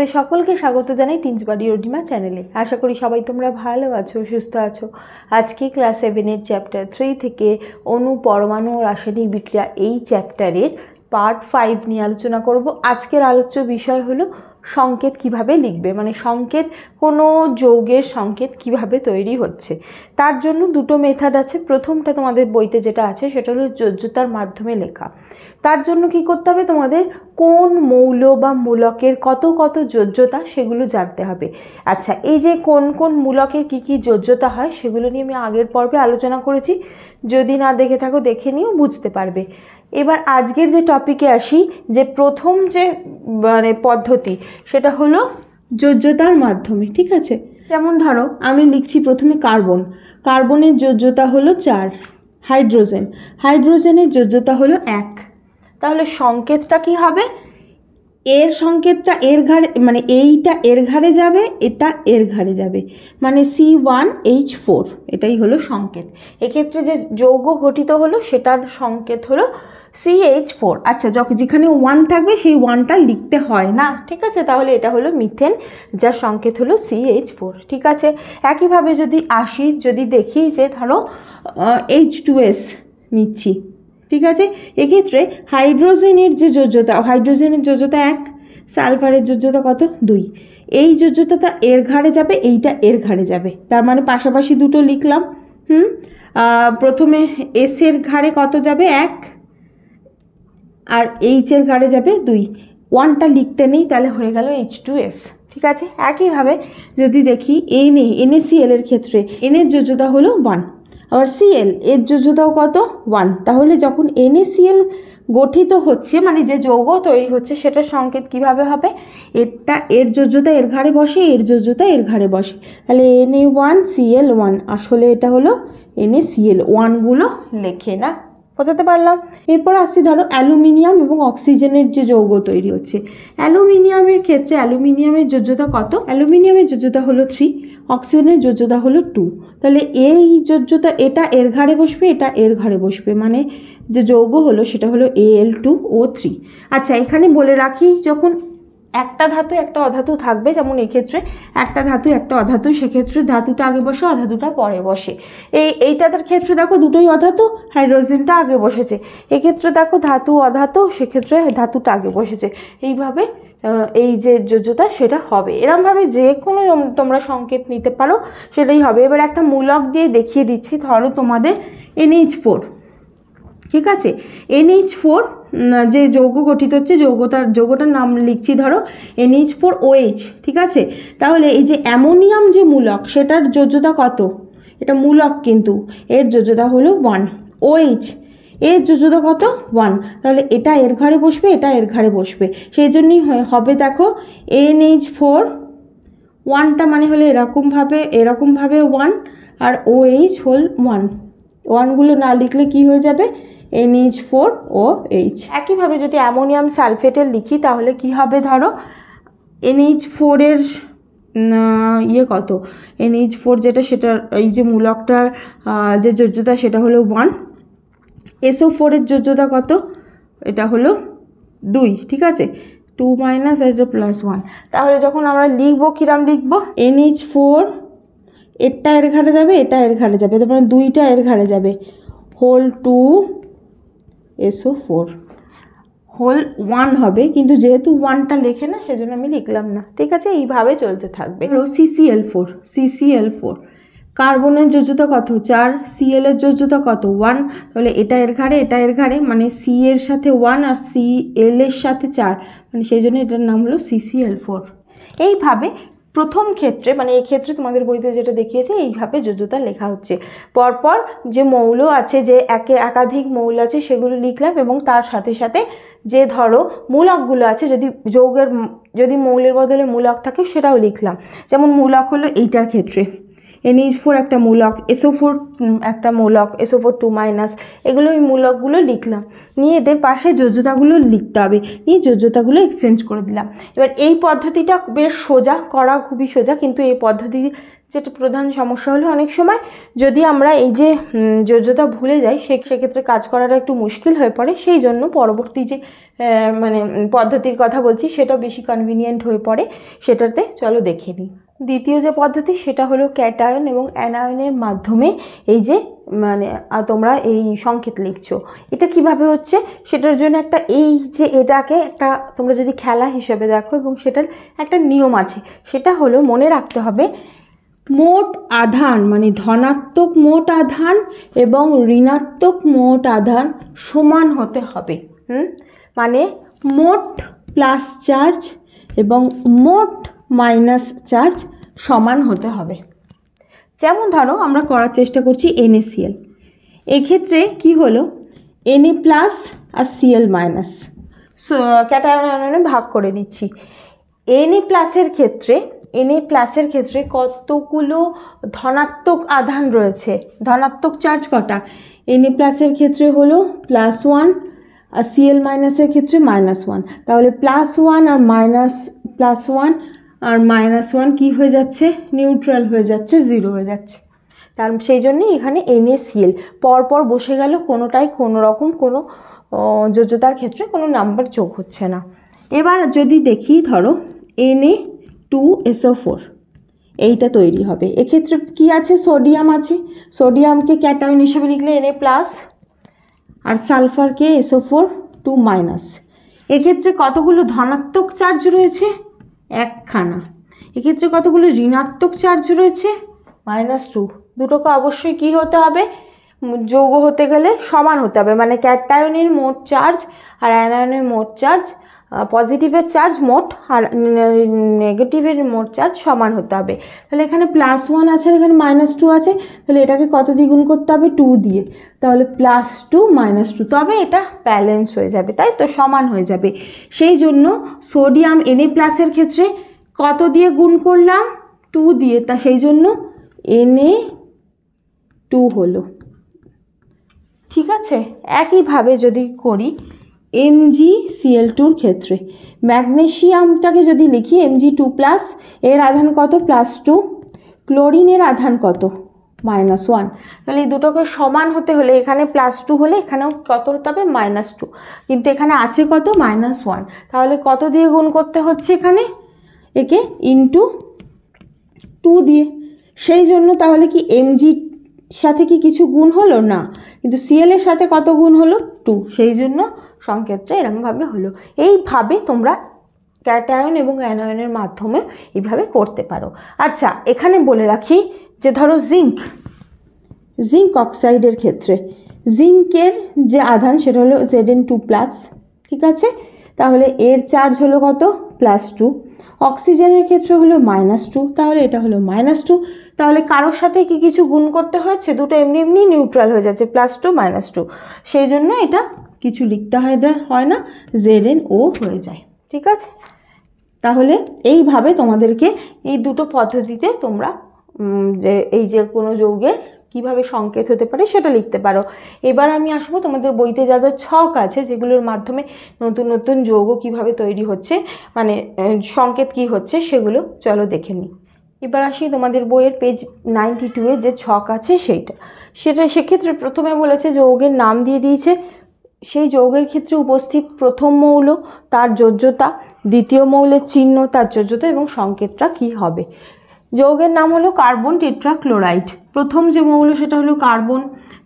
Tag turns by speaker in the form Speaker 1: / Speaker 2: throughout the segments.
Speaker 1: তোমাদের সকলকে স্বাগত জানাই টিনস বাড়ি রোডিমা চ্যানেলে। আশা করি সবাই তোমরা ভালো আছো, সুস্থ আছো। আজকে ক্লাস 7-এর চ্যাপ্টার 3 থেকে অণু, পরমাণু ও রাসায়নিক বিক্রিয়া এই চ্যাপ্টারের পার্ট 5 নিয়ে আলোচনা করব। আজকের আলোচ্য বিষয় হলো সংকেত কিভাবে লিখবে, মানে সংকেত, কোনো যৌগের সংকেত কিভাবে তৈরি হচ্ছে। তার জন্য দুটো মেথড আছে। প্রথমটা তোমাদের বইতে যেটা আছে সেটা হলো যোজ্যতার মাধ্যমে লেখা। তার জন্য কি করতে হবে, তোমাদের কোন মৌল বা মূলকের কত কত যোজ্যতা সেগুলো জানতে হবে। আচ্ছা, এই যে কোন কোন মূলকের কি কি যোজ্যতা হয় সেগুলো নিয়ে আমি আগের পর্বে আলোচনা করেছি, যদি না দেখে থাকো দেখে নিও, বুঝতে পারবে। এবার আজকের যে টপিকে আসি, যে প্রথম যে মানে পদ্ধতি সেটা হলো যোজ্যতার মাধ্যমে। ঠিক আছে, যেমন ধরো আমি লিখছি প্রথমে কার্বনের যোজ্যতা হলো 4, হাইড্রোজেনের যোজ্যতা হলো 1। তাহলে সংকেতটা কি হবে, এর সংকেতটা এর ঘাড়ে, মানে এইটা এর ঘাড়ে যাবে, এটা এর ঘাড়ে যাবে, মানে C1H4, এটাই হলো সংকেত। এক্ষেত্রে যে যৌগ গঠিত হলো সেটার সংকেত হলো CH4। আচ্ছা, যেখানে 1 থাকবে সেই 1টা লিখতে হয় না, ঠিক আছে। তাহলে এটা হলো মিথেন, যার সংকেত হলো CH4। ঠিক আছে, একইভাবে যদি দেখি যে ধরো H2S নিচ্ছি, ঠিক আছে। এক্ষেত্রে হাইড্রোজেনের যোজ্যতা 1, সালফারের যোজ্যতা কত 2। এই যোজ্যতাটা এর ঘাড়ে যাবে, এইটা এর ঘাড়ে যাবে, তার মানে পাশাপাশি দুটো লিখলাম। প্রথমে এস এর ঘাড়ে কত যাবে 1, আর এইচ এর ঘাড়ে যাবে 2। 1টা লিখতে নেই, তাহলে হয়ে গেল H2S। ঠিক আছে, একইভাবে যদি দেখি NaCl এর ক্ষেত্রে এর যোজ্যতা হলো 1, আবার Cl এর যোজ্যতাও কত 1। তাহলে যখন NaCl গঠিত হচ্ছে, মানে যে যৌগ তৈরি হচ্ছে, সেটার সংকেত কিভাবে হবে, এর যোজ্যতা এর ঘাড়ে বসে, এর যোজ্যতা এর ঘাড়ে বসে, তাহলে Na1Cl1, আসলে এটা হলো NaCl। 1গুলো লেখে না, বোঝাতে পারলাম। এরপর আসছি ধরো অ্যালুমিনিয়াম এবং অক্সিজেনের যে যৌগ তৈরি হচ্ছে। অ্যালুমিনিয়ামের ক্ষেত্রে অ্যালুমিনিয়ামের যোজ্যতা কত, অ্যালুমিনিয়ামের যোজ্যতা হলো 3, অক্সিজেনের যোজ্যতা হলো 2। তাহলে এই যোজ্যতা এটা এর ঘাড়ে বসবে, এটা এর ঘাড়ে বসবে, মানে যে যৌগ হলো সেটা হলো Al2O3। আচ্ছা, এখানে বলে রাখি, যখন একটা ধাতু একটা অধাতু থাকবে, যেমন এক্ষেত্রে একটা ধাতু একটা অধাতু, সেক্ষেত্রে ধাতুটা আগে বসে, অধাতুটা পরে বসে। এইটাদের ক্ষেত্রে দেখো দুটোই অধাতু, হাইড্রোজেনটা আগে বসেছে। এক্ষেত্রে দেখো ধাতু অধাতু, সেক্ষেত্রে ধাতুটা আগে বসেছে। এইভাবে এই যে যোজ্যতা সেটা হবে। এরমভাবে যে কোনো তোমরা সংকেত নিতে পারো, সেটাই হবে। এবার একটা মূলক দিয়ে দেখিয়ে দিচ্ছি। ধরো তোমাদের NH4, ঠিক আছে। NH4 যে যৌগ গঠিত হচ্ছে, যৌগটার নাম লিখছি ধরো NH4OH, ঠিক আছে। তাহলে এই যে অ্যামোনিয়াম যে মূলক, সেটার যোজ্যতা কত, এটা মূলক কিন্তু এর যোজ্যতা হলো 1। OH এর যোজ্যতা কত 1, তাহলে এটা এর ঘাড়ে বসবে, এটা এর ঘাড়ে বসবে, সেই জন্যই হবে দেখো NH4 1টা মানে হলো এরকমভাবে 1, আর OH হল 1। 1গুলো না লিখলে কি হয়ে যাবে, NH4OH। একইভাবে যদি অ্যামোনিয়াম সালফেটের লিখি তাহলে কি হবে, ধরো NH4 এর কত, NH4 যেটা, সেটার এই যে মূলকটার যে যোজ্যতা সেটা হলো 1। SO4 এর যোজ্যতা কত, এটা হলো 2, ঠিক আছে। 2 মাইনাস আর এটা +1। তাহলে যখন আমরা লিখবো, কিরাম লিখবো, NH4 এটা এর ঘাড়ে যাবে, এটা এর ঘাড়ে যাবে, তারপরে 2টা এর ঘাড়ে যাবে, হোল 2 SO4 হোল 1 হবে, কিন্তু যেহেতু 1টা লেখে না সেজন্য আমি লিখলাম না, ঠিক আছে। এইভাবে চলতে থাকবে। CCl4 কার্বনের যোজ্যতা কত 4, Cl এর যোজ্যতা কত 1, তাহলে এটা এর ঘাড়ে, এটা এর ঘাড়ে, মানে C এর সাথে 1 আর Cl এর সাথে 4, মানে সেই জন্য এটার নাম হলো CCl4। এইভাবে প্রথম ক্ষেত্রে, মানে এই ক্ষেত্রে তোমাদের বইতে যেটা দেখিয়েছে, এইভাবে যোজ্যতা লেখা হচ্ছে। পরপর যে মৌল আছে, যে একাধিক মৌল আছে, সেগুলো লিখলাম, এবং তার সাথে সাথে যে ধরো মূলকগুলো আছে, যদি মৌলের বদলে মূলক থাকে সেটাও লিখলাম। যেমন মূলক হলো এইটার ক্ষেত্রে NH4 একটা মূলক, SO4 একটা মূলক, SO4 2-, এগুলো ওই মূলকগুলো লিখলাম। নিয়ে এদের পাশে যোজ্যতাগুলো লিখতে হবে, নিয়ে যোজ্যতাগুলো এক্সচেঞ্জ করে দিলাম। এবার এই পদ্ধতিটা বেশ সোজা করা, খুবই সোজা, কিন্তু এই পদ্ধতি যেটা প্রধান সমস্যা হলো অনেক সময় যদি আমরা এই যে যোজ্যতা ভুলে যাই সেক্ষেত্রে কাজ করাটা একটু মুশকিল হয়ে পড়ে। সেই জন্য পরবর্তী যে মানে পদ্ধতির কথা বলছি সেটা বেশি কনভিনিয়েন্ট হয়ে পড়ে, সেটাতে চলো দেখে নিই। দ্বিতীয় যে পদ্ধতি সেটা হলো ক্যাটায়ন এবং অ্যানায়নের মাধ্যমে এই যে মানে তোমরা এই সংকেত লিখছো। এটা কিভাবে হচ্ছে সেটার জন্য একটা এই যে এটাকে একটা তোমরা যদি খেলা হিসেবে দেখো এবং সেটার একটা নিয়ম আছে, সেটা হলো মনে রাখতে হবে মোট আধান মানে ধনাত্মক মোট আধান এবং ঋণাত্মক মোট আধান সমান হতে হবে। মানে মোট প্লাস চার্জ এবং মোট মাইনাস চার্জ সমান হতে হবে। যেমন ধরো আমরা করার চেষ্টা করছি NaCl, এক্ষেত্রে কি হলো Na প্লাস আর Cl মাইনাস ক্যাটায়ন আয়নে ভাগ করে নিচ্ছি। Na প্লাসের ক্ষেত্রে কতগুলো ধনাত্মক আধান রয়েছে, ধনাত্মক চার্জ কটা? Na প্লাসের ক্ষেত্রে হলো +1 আর Cl মাইনাসের ক্ষেত্রে -1। তাহলে +1 আর -1 কি হয়ে যাচ্ছে? নিউট্রাল হয়ে যাচ্ছে, 0 হয়ে যাচ্ছে। তার সেই জন্যই এখানে NaCl পরপর বসে গেল, কোনোটাই কোনো রকম কোনো যোজ্যতার ক্ষেত্রে কোনো নাম্বার যোগ হচ্ছে না। এবার যদি দেখি ধরো Na2SO4 এইটা তৈরি হবে, এক্ষেত্রে কি আছে? সোডিয়াম আছে, সোডিয়ামকে ক্যাটায়ন হিসেবে লিখলে Na+ আর সালফারকে SO4 2-। এক্ষেত্রে কতগুলো ধনাত্মক চার্জ রয়েছে? একখানা। এক্ষেত্রে কতগুলো ঋণাত্মক চার্জ রয়েছে? -2। দুটোকে অবশ্যই কি হতে হবে? যৌগ হতে গেলে সমান হতে হবে, মানে ক্যাটায়নের মোট চার্জ আর অ্যানায়নের মোট চার্জ, পজিটিভের চার্জ মোট আর নেগেটিভের মোট চার্জ সমান হতে হবে। তাহলে এখানে +1 আছে, এখানে -2 আছে, তাহলে এটাকে কত দিয়ে গুণ করতে হবে? 2 দিয়ে। তাহলে +2 -2, তবে এটা ব্যালেন্স হয়ে যাবে, তাই তো সমান হয়ে যাবে। সেই জন্য সোডিয়াম Na+ ক্ষেত্রে কত দিয়ে গুণ করলাম? 2 দিয়ে, তা সেই জন্য Na2 হলো। ঠিক আছে, একইভাবে যদি করি MgCl2 ক্ষেত্রে ম্যাগনেসিয়ামটাকে যদি লিখি Mg2+, এর আধান কত? +2। ক্লোরিনের আধান কত? -1। তাহলে এই দুটোকে সমান হতে হলে এখানে +2 হলে এখানেও কত হতে হবে? -2। কিন্তু এখানে আছে কত? -1। তাহলে কত দিয়ে গুণ করতে হচ্ছে এখানে? একে ইন্টু 2 দিয়ে। সেই জন্য তাহলে কি Mg সাথে কি কিছু গুণ হলো? না, কিন্তু Cl এর সাথে কত গুণ হলো? 2। সেই জন্য সংকেতটা এরকমভাবে হলো। এইভাবে তোমরা ক্যাটায়ন এবং অ্যানায়নের মাধ্যমে এইভাবে করতে পারো। আচ্ছা, এখানে বলে রাখি যে ধরো জিঙ্ক অক্সাইডের ক্ষেত্রে জিঙ্কের যে আধান সেটা হলো Zn2+, ঠিক আছে? তাহলে এর চার্জ হলো কত? +2। অক্সিজেনের ক্ষেত্রে হলো -2, তাহলে এটা হলো -2। তাহলে কারোর সাথে কি কিছু গুণ করতে হয়েছে? দুটো এমনি এমনি নিউট্রাল হয়ে যাচ্ছে, +2 -2। সেই জন্য এটা কিছু লিখতে হয় না, ZnO হয়ে যায়। ঠিক আছে, তাহলে এইভাবে তোমাদেরকে এই দুটো পদ্ধতিতে তোমরা এই যে কোনো যৌগের কিভাবে সংকেত হতে পারে সেটা লিখতে পারো। এবার আমি আসবো তোমাদের বইতে যা যা ছক আছে যেগুলোর মাধ্যমে নতুন নতুন যৌগ কিভাবে তৈরি হচ্ছে, মানে সংকেত কি হচ্ছে সেগুলো চলো দেখে নিই। এবার আসি তোমাদের বইয়ের পেজ 92-এ যে ছক আছে সেক্ষেত্রে প্রথমে বলেছে যৌগের নাম দিয়ে দিয়েছে, সেই যৌগের ক্ষেত্রে উপস্থিত প্রথম মৌল তার যোজ্যতা, দ্বিতীয় মৌলের চিহ্ন তার যোজ্যতা এবং সংকেতটা কি হবে। যৌগের নাম হলো কার্বন টেট্রাক্লোরাইড। প্রথম যে মৌল সেটা হলো কার্বন,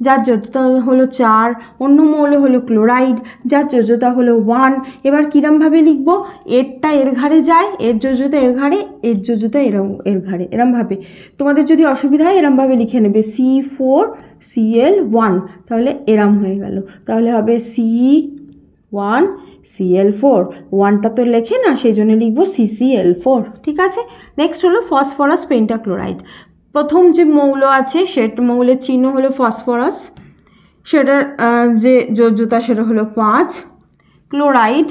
Speaker 1: যার যোজ্যতা হলো 4। অন্য মৌল হলো ক্লোরাইড, যার যোজ্যতা হলো 1। এবার কিরমভাবে লিখব? এরটা এর ঘাড়ে যায়, এর যোজ্যতা এর ঘাড়ে, এর যোজ্যতা এর ঘাড়ে, এরমভাবে। তোমাদের যদি অসুবিধা হয় এরমভাবে লিখে নেবে C4Cl1, তাহলে এরম হয়ে গেল। তাহলে হবে C1Cl4, 1টা তো লেখে না, সেই জন্য লিখবো CCl4। ঠিক আছে, নেক্সট হলো ফসফরাস পেন্টাক্লোরাইড। প্রথম যে মৌল আছে সেটা মৌলের চিহ্ন হলো ফসফরাস, সেটার যে যোজ্যতা সেটা হলো 5। ক্লোরাইড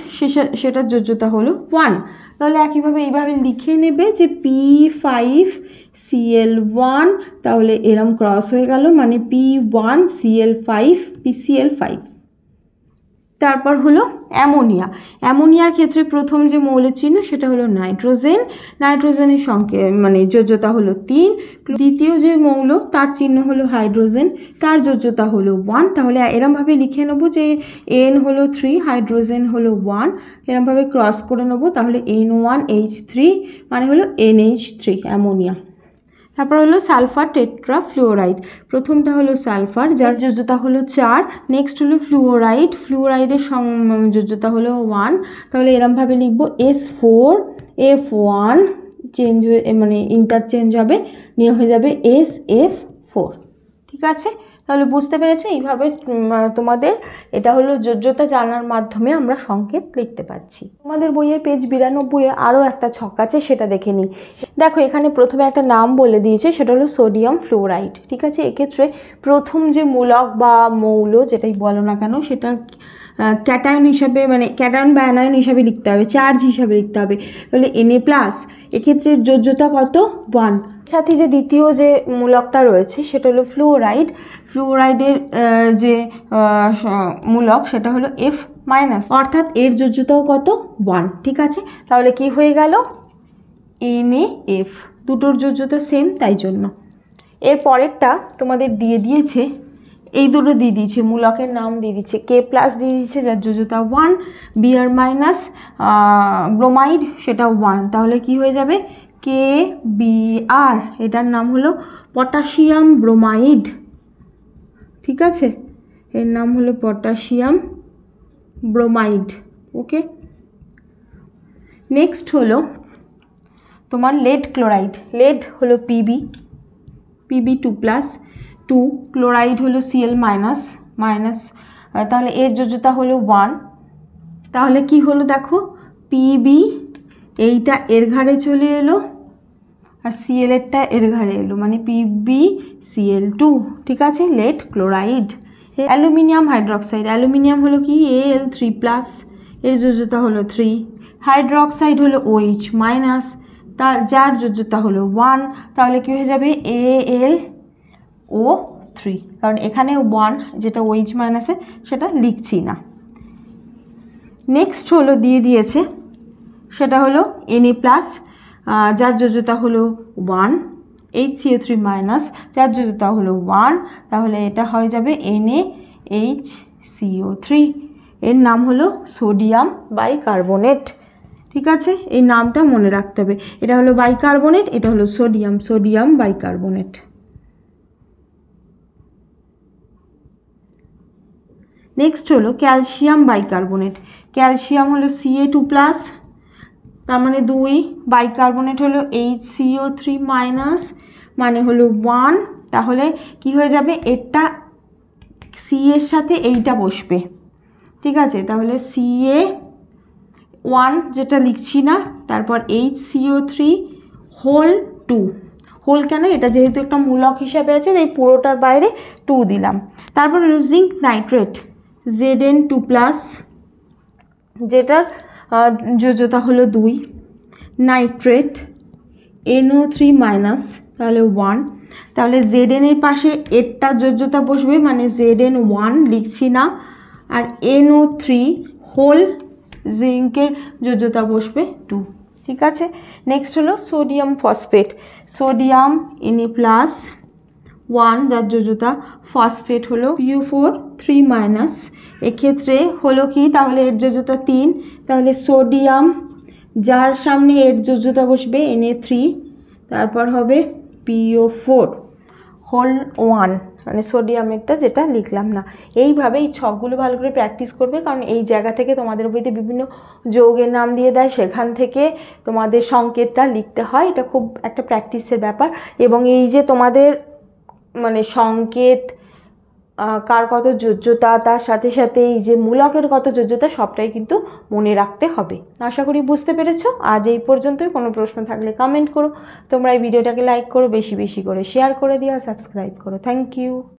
Speaker 1: সেটার যোজ্যতা হলো 1। তাহলে একইভাবে এইভাবে লিখে নেবে যে P5Cl1, তাহলে এরম ক্রস হয়ে গেল, মানে P1Cl5 PCl5। তারপর হলো অ্যামোনিয়া। অ্যামোনিয়ার ক্ষেত্রে প্রথম যে মৌলের চিহ্ন সেটা হলো নাইট্রোজেন, নাইট্রোজেনের মানে যোজ্যতা হলো 3। দ্বিতীয় যে মৌল তার চিহ্ন হলো হাইড্রোজেন, তার যোজ্যতা হলো 1। তাহলে এরমভাবে লিখে নেবো যে N হলো 3, হাইড্রোজেন হলো 1, এরমভাবে ক্রস করে নেবো। তাহলে N1H3 মানে হলো NH3 অ্যামোনিয়া। তারপর হলো সালফার টেট্রাফ্লুওরাইড। প্রথমটা হলো সালফার, যার যোজ্যতা হলো 4। নেক্সট হলো ফ্লুওরাইড, ফ্লুওরাইডের যোজ্যতা হলো 1। তাহলে এরমভাবে লিখবো S4F1 চেঞ্জ হয়ে মানে ইন্টারচেঞ্জ হবে, নিয়ে হয়ে যাবে SF4। ঠিক আছে, তাহলে বুঝতে পেরেছো? এইভাবে তোমাদের এটা হলো যোজ্যতা জানার মাধ্যমে আমরা সংকেত লিখতে পারছি। তোমাদের বইয়ের পেজ 92-এ আরও একটা ছক আছে, সেটা দেখে নিই। দেখো এখানে প্রথমে একটা নাম বলে দিয়েছে, সেটা হলো সোডিয়াম ফ্লোরাইড। ঠিক আছে, এক্ষেত্রে প্রথম যে মূলক বা মৌল যেটাই বলো না কেন সেটা ক্যাটায়ন হিসাবে মানে ক্যাটায়ন বা অ্যানায়ন হিসাবে লিখতে হবে, চার্জ হিসাবে লিখতে হবে। তাহলে Na+, এক্ষেত্রে যোজ্যতা কত? 1। সাথে যে দ্বিতীয় যে মূলকটা রয়েছে সেটা হলো ফ্লুওরাইড। ফ্লুওরাইডের যে মূলক সেটা হলো F-, অর্থাৎ এর যোজ্যতাও কত? 1। ঠিক আছে, তাহলে কি হয়ে গেল? NaF, দুটোর যোজ্যতা সেম, তাই জন্য। এর পরেরটা তোমাদের দিয়ে দিয়েছে, এই দুটো দিয়ে দিয়েছে, মূলকের নাম দিয়ে দিচ্ছে, K+ দিয়ে দিচ্ছে যার যোজ্যতা 1, Br- ব্রোমাইড সেটা 1। তাহলে কি হয়ে যাবে? KBr, এটার নাম হলো পটাশিয়াম ব্রোমাইড। ঠিক আছে, এর নাম হলো পটাশিয়াম ব্রোমাইড। ওকে, নেক্সট হলো তোমার লেড ক্লোরাইড। লেড হলো Pb2+, 2, ক্লোরাইড হলো Cl-, তাহলে এর যোজ্যতা হলো 1। তাহলে কি হলো দেখো, Pb এইটা এর ঘাড়ে চলে এলো আর Cl এরটা এর ঘাড়ে এলো, মানে PbCl2। ঠিক আছে, lead chloride. Aluminium hydroxide, aluminium হলো কি Al3+, এর যোজ্যতা হলো 3। হাইড্রক্সাইড হলো OH-, তার যার যোজ্যতা হলো 1। তাহলে কি হয়ে যাবে? AlO3, কারণ এখানে 1 যেটা OH- সেটা লিখছি না। নেক্সট হলো দিয়ে দিয়েছে, সেটা হলো Na+, যার যোজ্যতা হলো 1, HCO3-, যার যোজ্যতা হলো 1। তাহলে এটা হয়ে যাবে NaHCO3, এর নাম হলো সোডিয়াম বাইকার্বনেট। ঠিক আছে, এই নামটা মনে রাখতে হবে। এটা হলো বাইকার্বনেট, এটা হলো সোডিয়াম বাইকার্বনেট। নেক্সট হলো ক্যালসিয়াম বাইকার্বনেট। ক্যালসিয়াম হলো Ca2+, তার মানে 2, বাইকার্বনেট হলো HCO3-, মানে হলো 1। তাহলে কি হয়ে যাবে? এটা C এর সাথে এইটা বসবে। ঠিক আছে, তাহলে Ca1 যেটা লিখছি না, তারপর HCO3(2), হোল কেন? এটা যেহেতু একটা মূলক হিসাবে আছে তাই পুরোটার বাইরে 2 দিলাম। তারপর হলো জিঙ্ক নাইট্রেট, Zn2+, যেটার যোজ্যতা হলো 2। নাইট্রেট NO3-, তাহলে 1। তাহলে Zn এর পাশে এরটা যোজ্যতা বসবে, মানে Zn1 লিখছি না, আর NO3 হোল জিঙ্কের যোজ্যতা বসবে 2। ঠিক আছে, নেক্সট হলো সোডিয়াম ফসফেট। সোডিয়াম Na+1, যার যোজ্যতা, ফসফেট হলো PO4 3-। এক্ষেত্রে হলো কি, তাহলে এর যোজ্যতা 3। তাহলে সোডিয়াম যার সামনে এর যোজ্যতা বসবে Na3, তারপর হবে PO4 হোল 1, মানে সোডিয়ামেরটা যেটা লিখলাম না। এইভাবে এই ছকগুলো ভালো করে প্র্যাকটিস করবে, কারণ এই জায়গা থেকে তোমাদের বইতে বিভিন্ন যৌগের নাম দিয়ে দেয়, সেখান থেকে তোমাদের সংকেতটা লিখতে হয়। এটা খুব একটা প্র্যাকটিসের ব্যাপার। এবং এই যে তোমাদের মানে সংকেত কার কত যোজ্যতা, তার সাথে সাথে এই যে মূলকের কত যোজ্যতা, সবটাই কিন্তু মনে রাখতে হবে। আশা করি বুঝতে পেরেছো। আজ এই পর্যন্তই। কোনো প্রশ্ন থাকলে কমেন্ট করো। তোমরা এই ভিডিওটাকে লাইক করো, বেশি বেশি করে শেয়ার করে দিও, আর সাবস্ক্রাইব করো। Thank you.